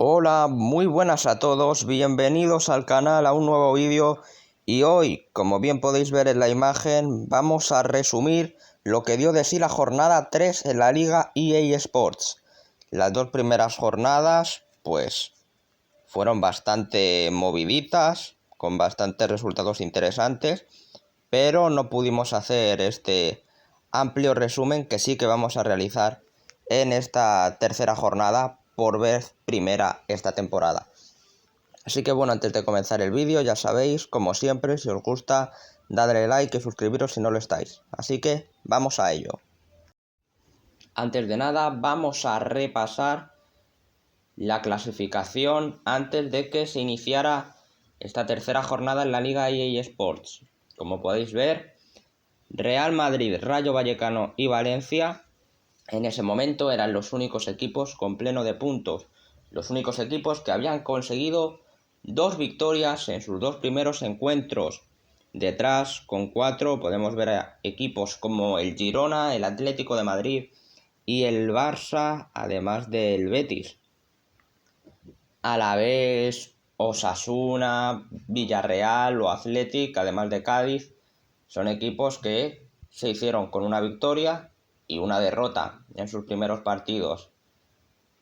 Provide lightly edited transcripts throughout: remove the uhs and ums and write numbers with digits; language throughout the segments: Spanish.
Hola, muy buenas a todos, bienvenidos al canal a un nuevo vídeo y hoy, como bien podéis ver en la imagen, vamos a resumir lo que dio de sí la jornada 3 en la liga EA Sports. Las dos primeras jornadas, pues, fueron bastante moviditas, con bastantes resultados interesantes, pero no pudimos hacer este amplio resumen que sí que vamos a realizar en esta tercera jornada por vez primera esta temporada. Así que bueno, antes de comenzar el vídeo, ya sabéis, como siempre, si os gusta, dadle like y suscribiros si no lo estáis. Así que vamos a ello. Antes de nada, vamos a repasar la clasificación antes de que se iniciara esta tercera jornada en la Liga EA Sports. Como podéis ver, Real Madrid, Rayo Vallecano y Valencia en ese momento eran los únicos equipos con pleno de puntos, los únicos equipos que habían conseguido 2 victorias en sus 2 primeros encuentros. Detrás, con 4, podemos ver a equipos como el Girona, el Atlético de Madrid y el Barça, además del Betis. Alavés, Osasuna, Villarreal o Athletic, además de Cádiz, son equipos que se hicieron con una victoria y una derrota en sus primeros partidos.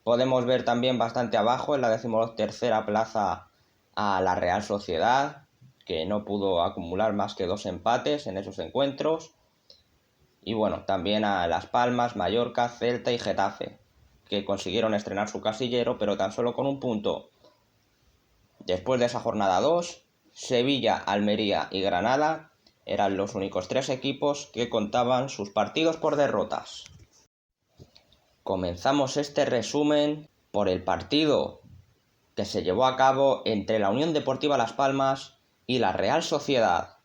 Podemos ver también bastante abajo, en la 13ª plaza, a la Real Sociedad, que no pudo acumular más que 2 empates en esos encuentros. Y bueno, también a Las Palmas, Mallorca, Celta y Getafe, que consiguieron estrenar su casillero, pero tan solo con un punto. Después de esa jornada 2, Sevilla, Almería y Granada eran los únicos 3 equipos que contaban sus partidos por derrotas. Comenzamos este resumen por el partido que se llevó a cabo entre la Unión Deportiva Las Palmas y la Real Sociedad.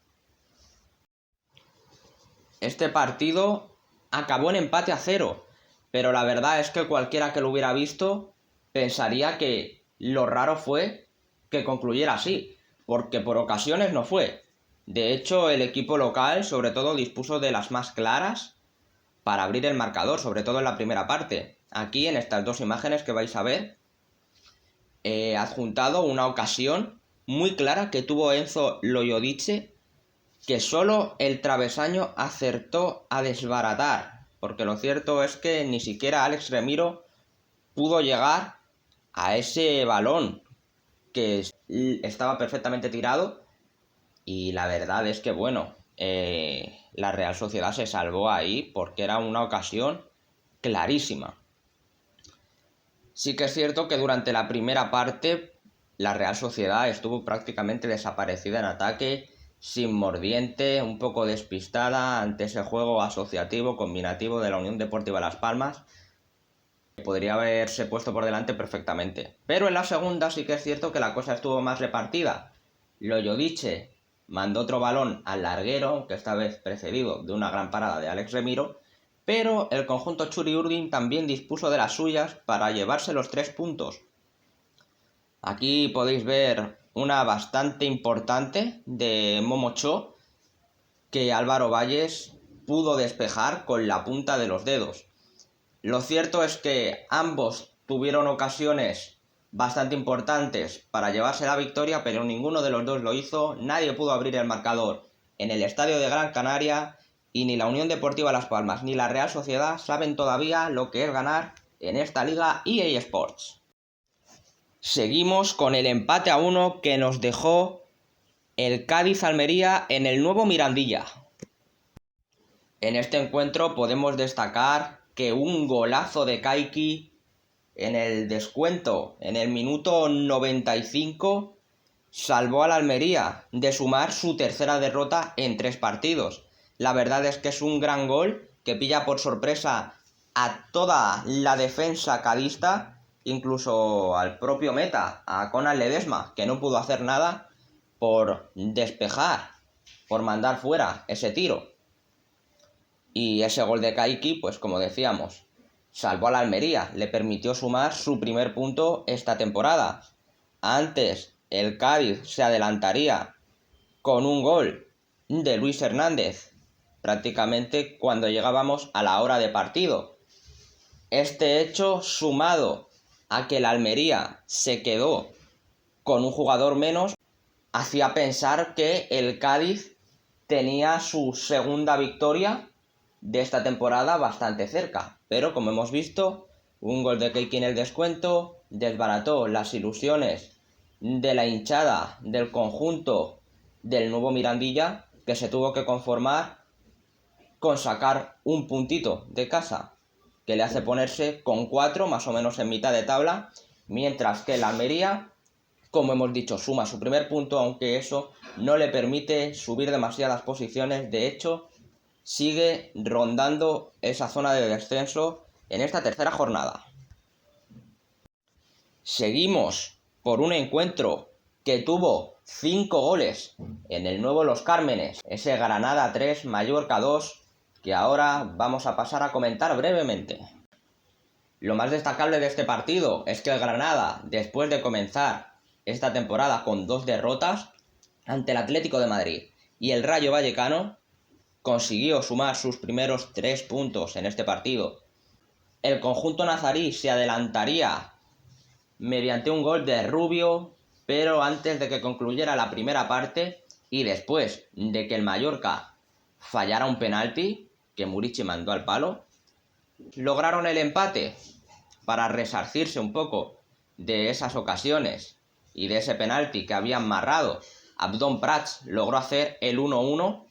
Este partido acabó en empate a 0, pero la verdad es que cualquiera que lo hubiera visto pensaría que lo raro fue que concluyera así, porque por ocasiones no fue. De hecho, el equipo local sobre todo dispuso de las más claras para abrir el marcador, sobre todo en la primera parte. Aquí, en estas 2 imágenes que vais a ver, he adjuntado una ocasión muy clara que tuvo Enzo Loyodice, que solo el travesaño acertó a desbaratar, porque lo cierto es que ni siquiera Alex Remiro pudo llegar a ese balón, que estaba perfectamente tirado, y la verdad es que bueno, la Real Sociedad se salvó ahí porque era una ocasión clarísima. Sí que es cierto que durante la primera parte la Real Sociedad estuvo prácticamente desaparecida en ataque, sin mordiente, un poco despistada ante ese juego asociativo combinativo de la Unión Deportiva Las Palmas. Podría haberse puesto por delante perfectamente. Pero en la segunda sí que es cierto que la cosa estuvo más repartida. Loyodice mandó otro balón al larguero, que esta vez precedido de una gran parada de Alex Remiro, pero el conjunto Txuri-Urdin también dispuso de las suyas para llevarse los 3 puntos. Aquí podéis ver una bastante importante de Momo Cho, que Álvaro Valles pudo despejar con la punta de los dedos. Lo cierto es que ambos tuvieron ocasiones bastante importantes para llevarse la victoria, pero ninguno de los dos lo hizo. Nadie pudo abrir el marcador en el estadio de Gran Canaria, y ni la Unión Deportiva Las Palmas ni la Real Sociedad saben todavía lo que es ganar en esta liga EA Sports. Seguimos con el empate a 1 que nos dejó el Cádiz-Almería en el nuevo Mirandilla. En este encuentro podemos destacar que un golazo de Kaiki en el descuento, en el minuto 95, salvó al Almería de sumar su tercera derrota en 3 partidos. La verdad es que es un gran gol que pilla por sorpresa a toda la defensa cadista, incluso al propio meta, a Conan Ledesma, que no pudo hacer nada por despejar, por mandar fuera ese tiro. Y ese gol de Kaiki, pues como decíamos, salvó a la Almería, le permitió sumar su primer punto esta temporada. Antes, el Cádiz se adelantaría con un gol de Luis Hernández, prácticamente cuando llegábamos a la hora de partido. Este hecho, sumado a que el Almería se quedó con un jugador menos, hacía pensar que el Cádiz tenía su segunda victoria de esta temporada bastante cerca. Pero como hemos visto, un gol de Keiki en el descuento desbarató las ilusiones de la hinchada del conjunto del nuevo Mirandilla, que se tuvo que conformar con sacar un puntito de casa, que le hace ponerse con 4 más o menos en mitad de tabla, mientras que el Almería, como hemos dicho, suma su primer punto, aunque eso no le permite subir demasiadas posiciones. De hecho, sigue rondando esa zona de descenso en esta tercera jornada. Seguimos por un encuentro que tuvo 5 goles en el nuevo Los Cármenes, ese Granada 3, Mallorca 2, que ahora vamos a pasar a comentar brevemente. Lo más destacable de este partido es que el Granada, después de comenzar esta temporada con 2 derrotas ante el Atlético de Madrid y el Rayo Vallecano, consiguió sumar sus primeros 3 puntos en este partido. El conjunto nazarí se adelantaría mediante un gol de Rubio, pero antes de que concluyera la primera parte y después de que el Mallorca fallara un penalti que Murici mandó al palo, lograron el empate para resarcirse un poco de esas ocasiones y de ese penalti que habían marrado. Abdón Prats logró hacer el 1-1,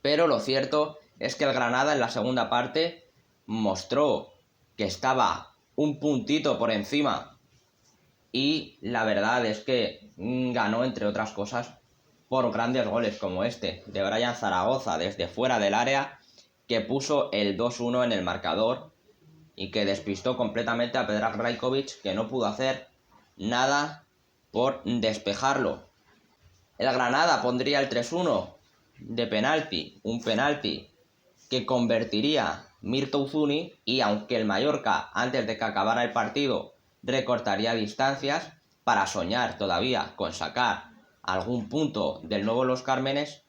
pero lo cierto es que el Granada en la segunda parte mostró que estaba un puntito por encima y la verdad es que ganó, entre otras cosas, por grandes goles como este de Brian Zaragoza desde fuera del área, que puso el 2-1 en el marcador y que despistó completamente a Predrag Rajkovic, que no pudo hacer nada por despejarlo. El Granada pondría el 3-1 de penalti, un penalti que convertiría Mirto Uzuni, y aunque el Mallorca, antes de que acabara el partido, recortaría distancias para soñar todavía con sacar algún punto del nuevo Los Cármenes,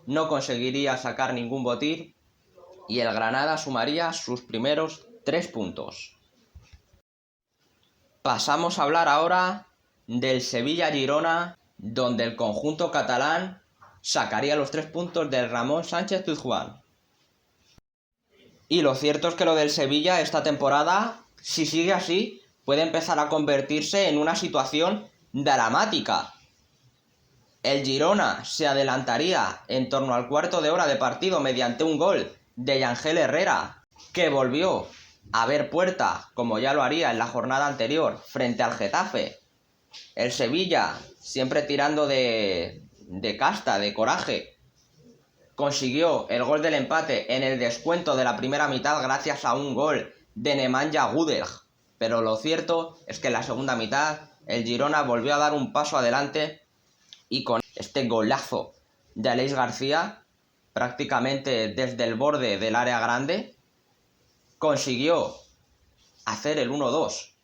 no conseguiría sacar ningún botín y el Granada sumaría sus primeros 3 puntos. Pasamos a hablar ahora del Sevilla-Girona, donde el conjunto catalán sacaría los 3 puntos del Ramón Sánchez Pizjuán. Y lo cierto es que lo del Sevilla esta temporada, si sigue así, puede empezar a convertirse en una situación dramática. El Girona se adelantaría en torno al cuarto de hora de partido mediante un gol de Yangel Herrera, que volvió a ver puerta, como ya lo haría en la jornada anterior, frente al Getafe. El Sevilla, siempre tirando de casta, de coraje, consiguió el gol del empate en el descuento de la primera mitad gracias a un gol de Nemanja Gudel. Pero lo cierto es que en la segunda mitad el Girona volvió a dar un paso adelante y con este golazo de Aleix García, prácticamente desde el borde del área grande, consiguió hacer el 1-2.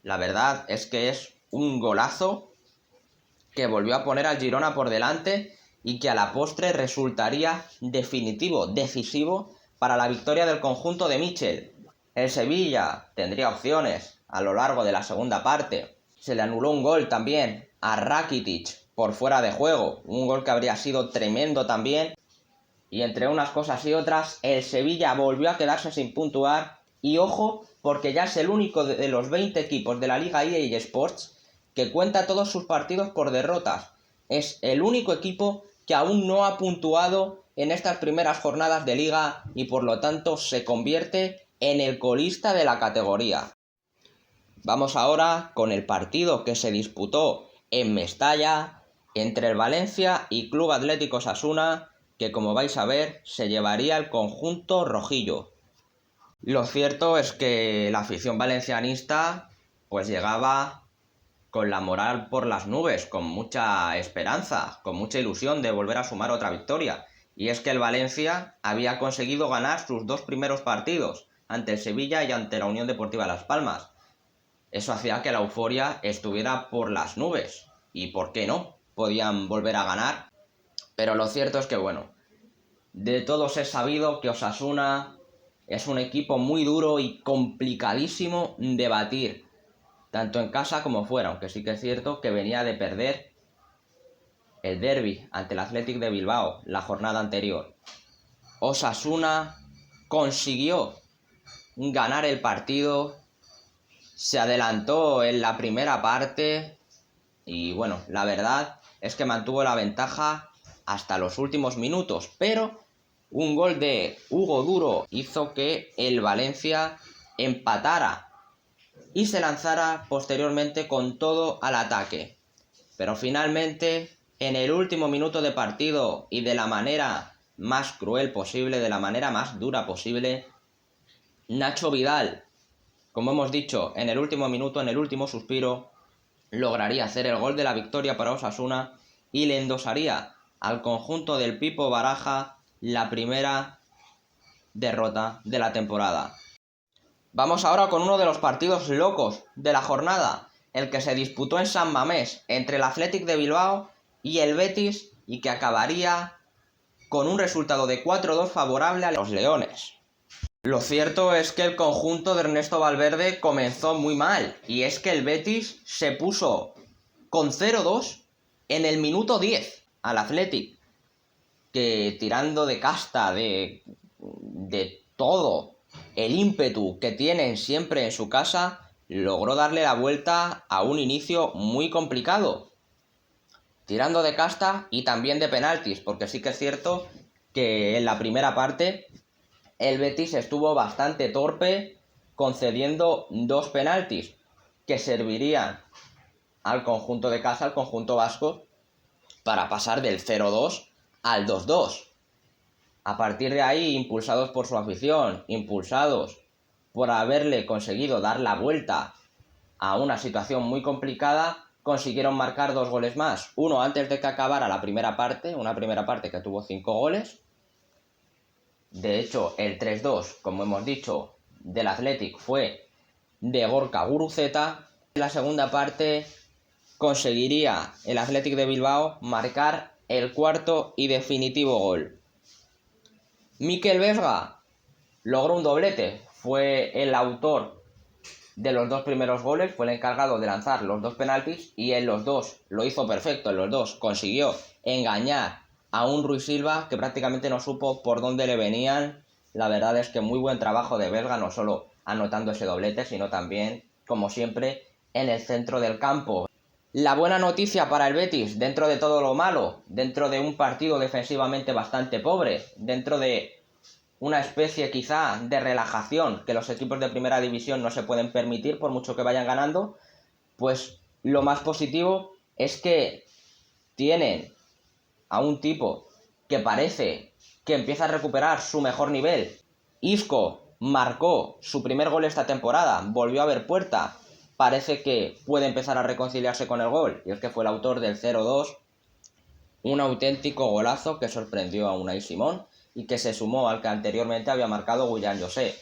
La verdad es que es un golazo que volvió a poner al Girona por delante y que a la postre resultaría definitivo, decisivo para la victoria del conjunto de Michel. El Sevilla tendría opciones a lo largo de la segunda parte. Se le anuló un gol también a Rakitic por fuera de juego, un gol que habría sido tremendo también. Y entre unas cosas y otras, el Sevilla volvió a quedarse sin puntuar. Y ojo, porque ya es el único de los 20 equipos de la Liga EA Sports que cuenta todos sus partidos por derrotas. Es el único equipo que aún no ha puntuado en estas primeras jornadas de liga y por lo tanto se convierte en el colista de la categoría. Vamos ahora con el partido que se disputó en Mestalla entre el Valencia y Club Atlético Osasuna, que como vais a ver se llevaría el conjunto rojillo. Lo cierto es que la afición valencianista pues llegaba con la moral por las nubes, con mucha esperanza, con mucha ilusión de volver a sumar otra victoria. Y es que el Valencia había conseguido ganar sus 2 primeros partidos, ante el Sevilla y ante la Unión Deportiva Las Palmas. Eso hacía que la euforia estuviera por las nubes. Y ¿por qué no? Podían volver a ganar. Pero lo cierto es que, bueno, de todos es sabido que Osasuna es un equipo muy duro y complicadísimo de batir. tanto en casa como fuera, aunque sí que es cierto que venía de perder el derbi ante el Athletic de Bilbao la jornada anterior. Osasuna consiguió ganar el partido, se adelantó en la primera parte y bueno, la verdad es que mantuvo la ventaja hasta los últimos minutos, pero un gol de Hugo Duro hizo que el Valencia empatara y se lanzara posteriormente con todo al ataque. Pero finalmente, en el último minuto de partido y de la manera más cruel posible, de la manera más dura posible, Nacho Vidal, como hemos dicho, en el último minuto, en el último suspiro, lograría hacer el gol de la victoria para Osasuna y le endosaría al conjunto del Pipo Baraja la primera derrota de la temporada. Vamos ahora con uno de los partidos locos de la jornada, el que se disputó en San Mamés entre el Athletic de Bilbao y el Betis y que acabaría con un resultado de 4-2 favorable a los Leones. Lo cierto es que el conjunto de Ernesto Valverde comenzó muy mal, y es que el Betis se puso con 0-2 en el minuto 10 al Athletic, que tirando de casta, de todo el ímpetu que tienen siempre en su casa, logró darle la vuelta a un inicio muy complicado, tirando de casta y también de penaltis, porque sí que es cierto que en la primera parte el Betis estuvo bastante torpe, concediendo 2 penaltis que servirían al conjunto de casa, al conjunto vasco, para pasar del 0-2 al 2-2. A partir de ahí, impulsados por su afición, impulsados por haberle conseguido dar la vuelta a una situación muy complicada, consiguieron marcar 2 goles más. Uno antes de que acabara la primera parte, una primera parte que tuvo 5 goles. De hecho, el 3-2, como hemos dicho, del Athletic fue de Gorka Guruceta. En la segunda parte conseguiría el Athletic de Bilbao marcar el cuarto y definitivo gol. Mikel Vesga logró un doblete, fue el autor de los 2 primeros goles, fue el encargado de lanzar los 2 penaltis y en los 2 lo hizo perfecto, en los 2 consiguió engañar a un Rui Silva que prácticamente no supo por dónde le venían. La verdad es que muy buen trabajo de Vesga, no solo anotando ese doblete, sino también, como siempre, en el centro del campo. La buena noticia para el Betis, dentro de todo lo malo, dentro de un partido defensivamente bastante pobre, dentro de una especie quizá de relajación que los equipos de primera división no se pueden permitir por mucho que vayan ganando, pues lo más positivo es que tienen a un tipo que parece que empieza a recuperar su mejor nivel. Isco marcó su primer gol esta temporada, volvió a ver puerta, parece que puede empezar a reconciliarse con el gol, y es que fue el autor del 0-2, un auténtico golazo que sorprendió a Unai Simón y que se sumó al que anteriormente había marcado Willian José.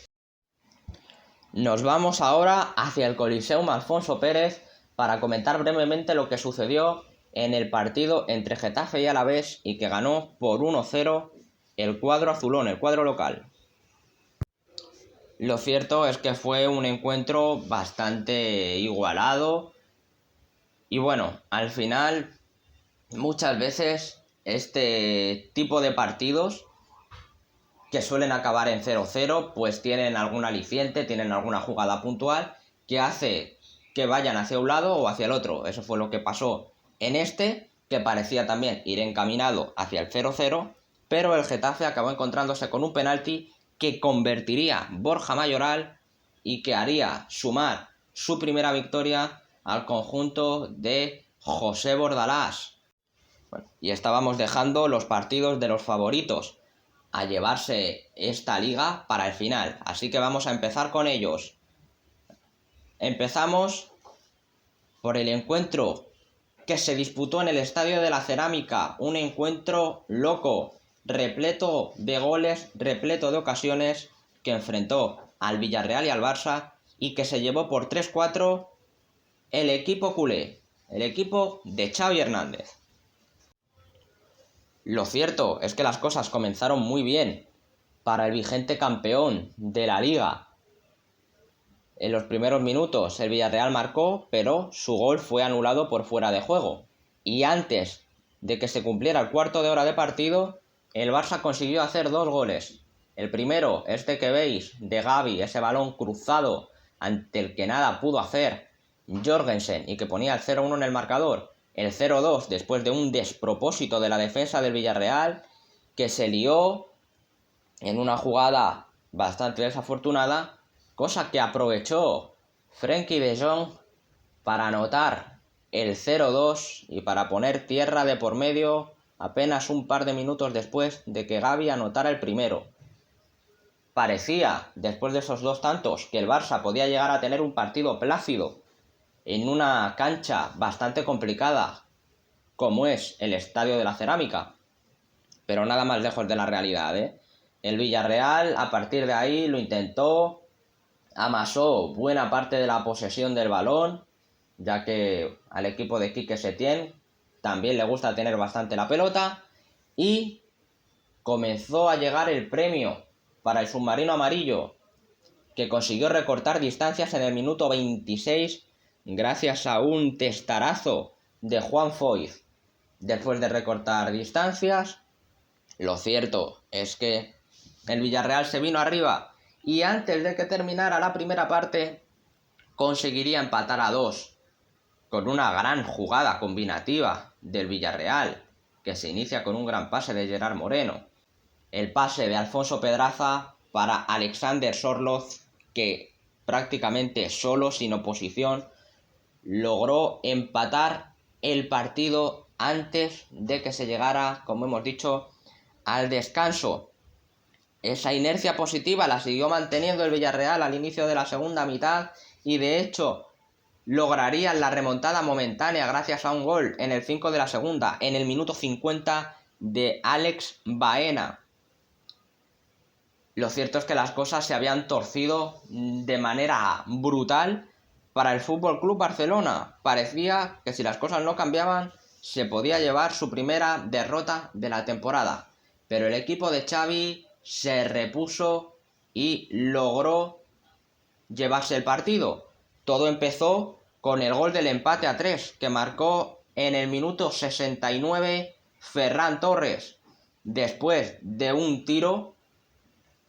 Nos vamos ahora hacia el Coliseum Alfonso Pérez para comentar brevemente lo que sucedió en el partido entre Getafe y Alavés y que ganó por 1-0 el cuadro azulón, el cuadro local. Lo cierto es que fue un encuentro bastante igualado y bueno, al final muchas veces este tipo de partidos que suelen acabar en 0-0 pues tienen algún aliciente, tienen alguna jugada puntual que hace que vayan hacia un lado o hacia el otro. Eso fue lo que pasó en este, que parecía también ir encaminado hacia el 0-0, pero el Getafe acabó encontrándose con un penalti que convertiría Borja Mayoral y que haría sumar su primera victoria al conjunto de José Bordalás. Bueno, y estábamos dejando los partidos de los favoritos a llevarse esta liga para el final, así que vamos a empezar con ellos. Empezamos por el encuentro que se disputó en el Estadio de la Cerámica, un encuentro loco, repleto de goles, repleto de ocasiones, que enfrentó al Villarreal y al Barça y que se llevó por 3-4 el equipo culé, el equipo de Xavi Hernández. Lo cierto es que las cosas comenzaron muy bien para el vigente campeón de la liga, En los primeros minutos el Villarreal marcó, pero su gol fue anulado por fuera de juego. Y antes de que se cumpliera el cuarto de hora de partido, el Barça consiguió hacer 2 goles. El primero, este que veis, de Gavi, ese balón cruzado ante el que nada pudo hacer Jorgensen y que ponía el 0-1 en el marcador. El 0-2 después de un despropósito de la defensa del Villarreal que se lió en una jugada bastante desafortunada, cosa que aprovechó Frenkie de Jong para anotar el 0-2 y para poner tierra de por medio apenas un par de minutos después de que Gavi anotara el primero. Parecía, después de esos 2 tantos, que el Barça podía llegar a tener un partido plácido en una cancha bastante complicada, como es el Estadio de la Cerámica, pero nada más lejos de la realidad, ¿eh? El Villarreal, a partir de ahí, lo intentó, amasó buena parte de la posesión del balón, ya que al equipo de Quique Setién también le gusta tener bastante la pelota, y comenzó a llegar el premio para el submarino amarillo, que consiguió recortar distancias en el minuto 26 gracias a un testarazo de Juan Foyth. Después de recortar distancias, lo cierto es que el Villarreal se vino arriba y antes de que terminara la primera parte conseguiría empatar a 2 con una gran jugada combinativa del Villarreal, que se inicia con un gran pase de Gerard Moreno. El pase de Alfonso Pedraza para Alexander Sorloth, que prácticamente solo, sin oposición, logró empatar el partido antes de que se llegara, como hemos dicho, al descanso. Esa inercia positiva la siguió manteniendo el Villarreal al inicio de la segunda mitad y de hecho lograrían la remontada momentánea gracias a un gol en el 5 de la segunda, en el minuto 50 de Alex Baena. Lo cierto es que las cosas se habían torcido de manera brutal para el FC Barcelona. Parecía que si las cosas no cambiaban, se podía llevar su primera derrota de la temporada. Pero el equipo de Xavi se repuso y logró llevarse el partido. Todo empezó con el gol del empate a 3 que marcó en el minuto 69 Ferran Torres, después de un tiro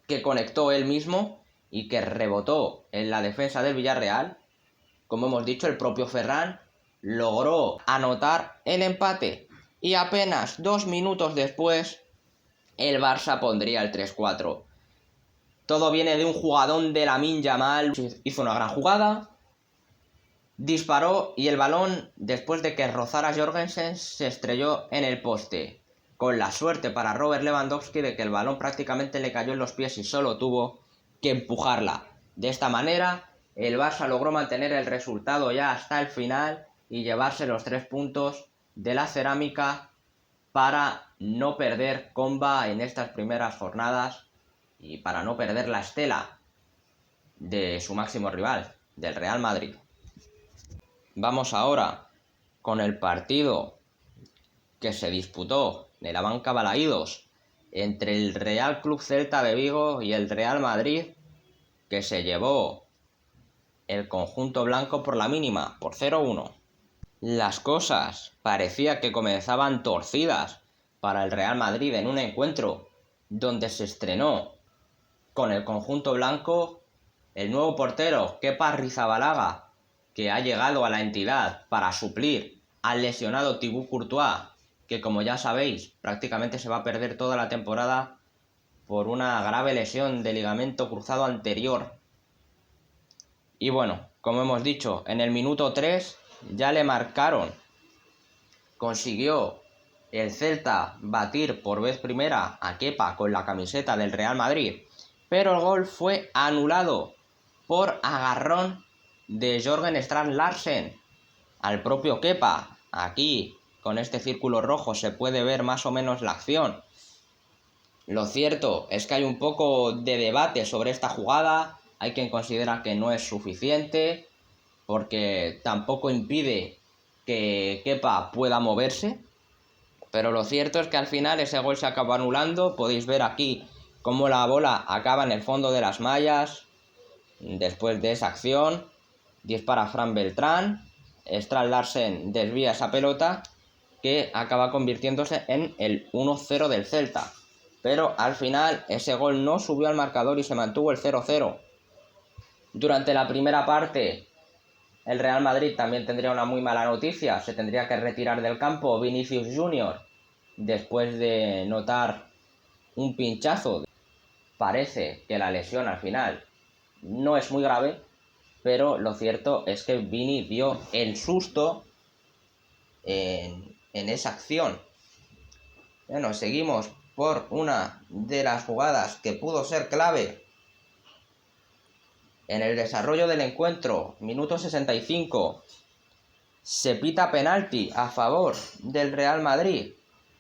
que conectó él mismo y que rebotó en la defensa del Villarreal. Como hemos dicho, el propio Ferran logró anotar el empate y apenas 2 minutos después el Barça pondría el 3-4. Todo viene de un jugadón de Lamine Yamal. Hizo una gran jugada, disparó y el balón, después de que rozara Jorgensen, se estrelló en el poste, con la suerte para Robert Lewandowski de que el balón prácticamente le cayó en los pies y solo tuvo que empujarla. De esta manera, el Barça logró mantener el resultado ya hasta el final y llevarse los 3 puntos de la Cerámica para no perder comba en estas primeras jornadas y para no perder la estela de su máximo rival, del Real Madrid. Vamos ahora con el partido que se disputó de la banca Balaídos entre el Real Club Celta de Vigo y el Real Madrid, que se llevó el conjunto blanco por la mínima, por 0-1. Las cosas parecía que comenzaban torcidas para el Real Madrid en un encuentro donde se estrenó con el conjunto blanco el nuevo portero Kepa Arrizabalaga, que ha llegado a la entidad para suplir al lesionado Thibaut Courtois, que como ya sabéis prácticamente se va a perder toda la temporada por una grave lesión de ligamento cruzado anterior. Y bueno, como hemos dicho, en el minuto 3 ya le marcaron. Consiguió el Celta batir por vez primera a Kepa con la camiseta del Real Madrid, pero el gol fue anulado por agarrón de Jørgen Strand Larsen al propio Kepa. Aquí, con este círculo rojo, se puede ver más o menos la acción. Lo cierto es que hay un poco de debate sobre esta jugada. Hay quien considera que no es suficiente porque tampoco impide que Kepa pueda moverse, pero lo cierto es que al final ese gol se acaba anulando. Podéis ver aquí cómo la bola acaba en el fondo de las mallas. Después de esa acción, dispara Fran Beltrán, Strand Larsen desvía esa pelota que acaba convirtiéndose en el 1-0 del Celta. Pero al final ese gol no subió al marcador y se mantuvo el 0-0. Durante la primera parte, el Real Madrid también tendría una muy mala noticia. Se tendría que retirar del campo Vinicius Junior después de notar un pinchazo. Parece que la lesión al final no es muy grave, pero lo cierto es que Vini dio el susto en esa acción. Bueno, seguimos por una de las jugadas que pudo ser clave en el desarrollo del encuentro. Minuto 65. Se pita penalti a favor del Real Madrid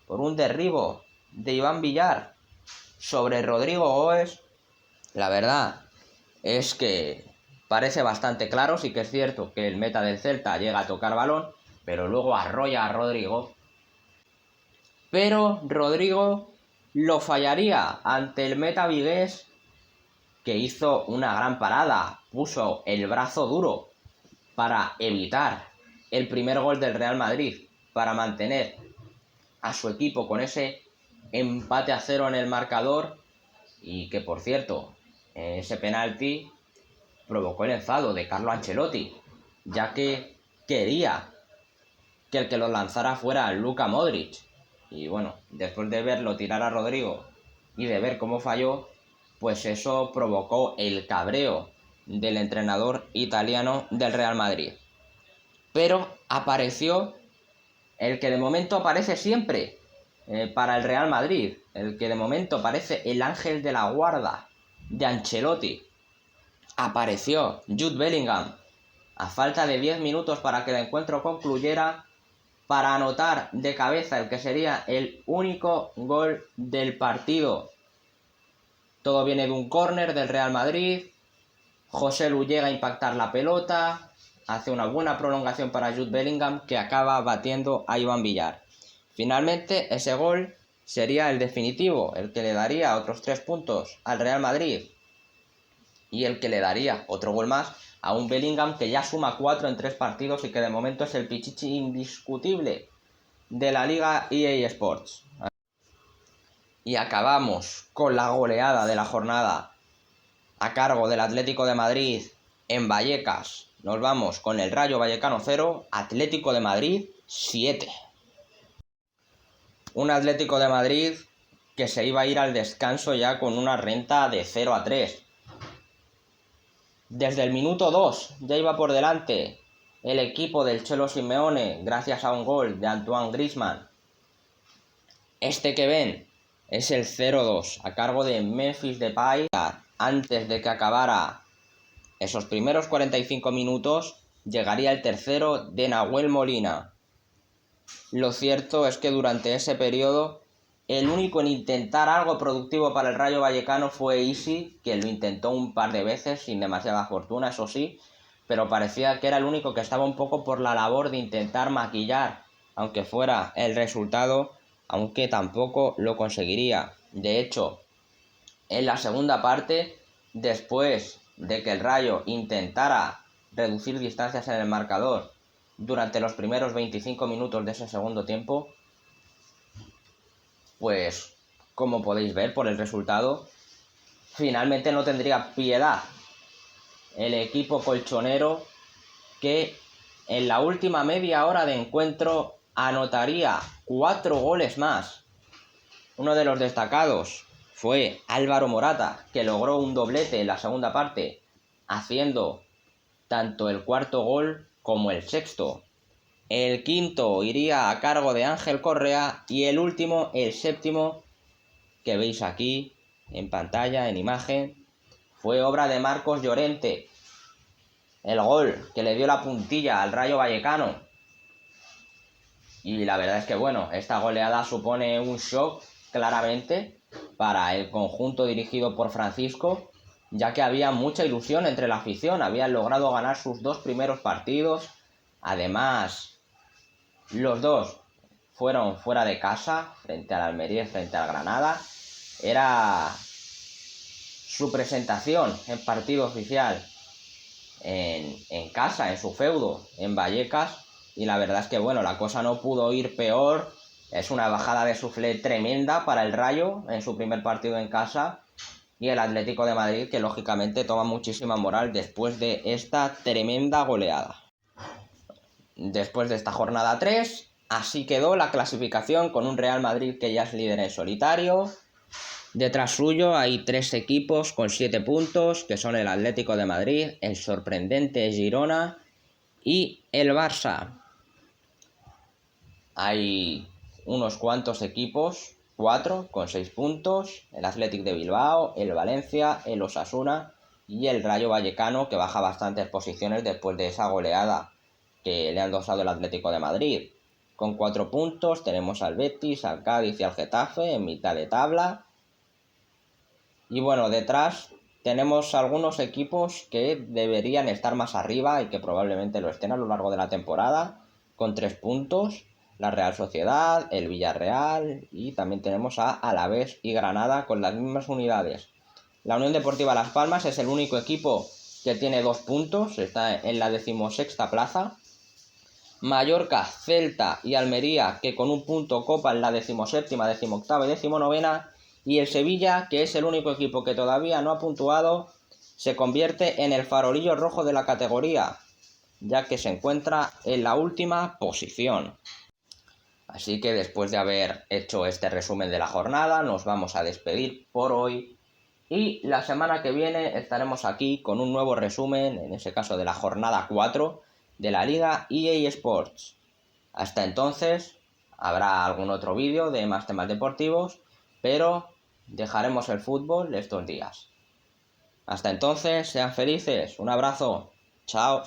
por un derribo de Iván Villar sobre Rodrigo Goes. La verdad es que parece bastante claro. Sí que es cierto que el meta del Celta llega a tocar balón, pero luego arrolla a Rodrigo. Pero Rodrigo lo fallaría ante el meta vigués, que hizo una gran parada, puso el brazo duro para evitar el primer gol del Real Madrid, para mantener a su equipo con ese empate a 0 en el marcador, y que por cierto, ese penalti provocó el enfado de Carlo Ancelotti, ya que quería que el que lo lanzara fuera Luka Modric. Y bueno, después de verlo tirar a Rodrigo y de ver cómo falló, pues eso provocó el cabreo del entrenador italiano del Real Madrid. Pero apareció el que de momento aparece siempre para el Real Madrid, el que de momento parece el ángel de la guarda de Ancelotti. Apareció Jude Bellingham a falta de 10 minutos para que el encuentro concluyera, para anotar de cabeza el que sería el único gol del partido. Todo viene de un córner del Real Madrid. José Lu llega a impactar la pelota, hace una buena prolongación para Jude Bellingham, que acaba batiendo a Iván Villar. Finalmente ese gol sería el definitivo, el que le daría otros 3 puntos al Real Madrid y el que le daría otro gol más a un Bellingham que ya suma 4 en 3 partidos y que de momento es el pichichi indiscutible de la Liga EA Sports. Y acabamos con la goleada de la jornada a cargo del Atlético de Madrid en Vallecas. Nos vamos con el Rayo Vallecano 0, Atlético de Madrid 7. Un Atlético de Madrid que se iba a ir al descanso ya con una renta de 0-3. Desde el minuto 2 ya iba por delante el equipo del Cholo Simeone gracias a un gol de Antoine Griezmann. Este que ven es el 0-2 a cargo de Memphis Depay. Antes de que acabara esos primeros 45 minutos llegaría el tercero de Nahuel Molina. Lo cierto es que durante ese periodo el único en intentar algo productivo para el Rayo Vallecano fue Isi, que lo intentó un par de veces sin demasiada fortuna, eso sí, pero parecía que era el único que estaba un poco por la labor de intentar maquillar, aunque fuera el resultado, aunque tampoco lo conseguiría. De hecho, en la segunda parte, después de que el Rayo intentara reducir distancias en el marcador durante los primeros 25 minutos de ese segundo tiempo, pues como podéis ver por el resultado, finalmente no tendría piedad el equipo colchonero, que en la última media hora de encuentro anotaría 4 goles más. Uno de los destacados fue Álvaro Morata, que logró un doblete en la segunda parte, haciendo tanto el cuarto gol como el sexto. El quinto iría a cargo de Ángel Correa y el último, el séptimo, que veis aquí en pantalla, en imagen, fue obra de Marcos Llorente. El gol que le dio la puntilla al Rayo Vallecano. Y la verdad es que bueno, esta goleada supone un shock claramente para el conjunto dirigido por Francisco, ya que había mucha ilusión entre la afición, habían logrado ganar sus 2 primeros partidos, además los 2 fueron fuera de casa, frente al Almería y frente al Granada. Era su presentación en partido oficial en casa, en su feudo, en Vallecas, y la verdad es que bueno, la cosa no pudo ir peor. Es una bajada de suflé tremenda para el Rayo en su primer partido en casa, y el Atlético de Madrid, que lógicamente toma muchísima moral después de esta tremenda goleada. Después de esta jornada 3, así quedó la clasificación, con un Real Madrid que ya es líder en solitario. Detrás suyo hay 3 equipos con 7 puntos, que son el Atlético de Madrid, el sorprendente Girona y el Barça. Hay unos cuantos equipos, 4 con 6 puntos, el Athletic de Bilbao, el Valencia, el Osasuna y el Rayo Vallecano, que baja bastantes posiciones después de esa goleada que le han dosado el Atlético de Madrid. Con 4 puntos tenemos al Betis, al Cádiz y al Getafe en mitad de tabla. Y bueno, detrás tenemos algunos equipos que deberían estar más arriba y que probablemente lo estén a lo largo de la temporada, con 3 puntos, la Real Sociedad, el Villarreal, y también tenemos a Alavés y Granada con las mismas unidades. La Unión Deportiva Las Palmas es el único equipo que tiene 2 puntos, está en la 16ª plaza. Mallorca, Celta y Almería, que con un punto copan la 17ª, 18ª y 19ª, y el Sevilla, que es el único equipo que todavía no ha puntuado, se convierte en el farolillo rojo de la categoría, ya que se encuentra en la última posición. Así que después de haber hecho este resumen de la jornada, nos vamos a despedir por hoy, y la semana que viene estaremos aquí con un nuevo resumen, en ese caso de la jornada 4 de la Liga EA Sports. Hasta entonces habrá algún otro vídeo de más temas deportivos, pero dejaremos el fútbol estos días. Hasta entonces, sean felices, un abrazo, chao.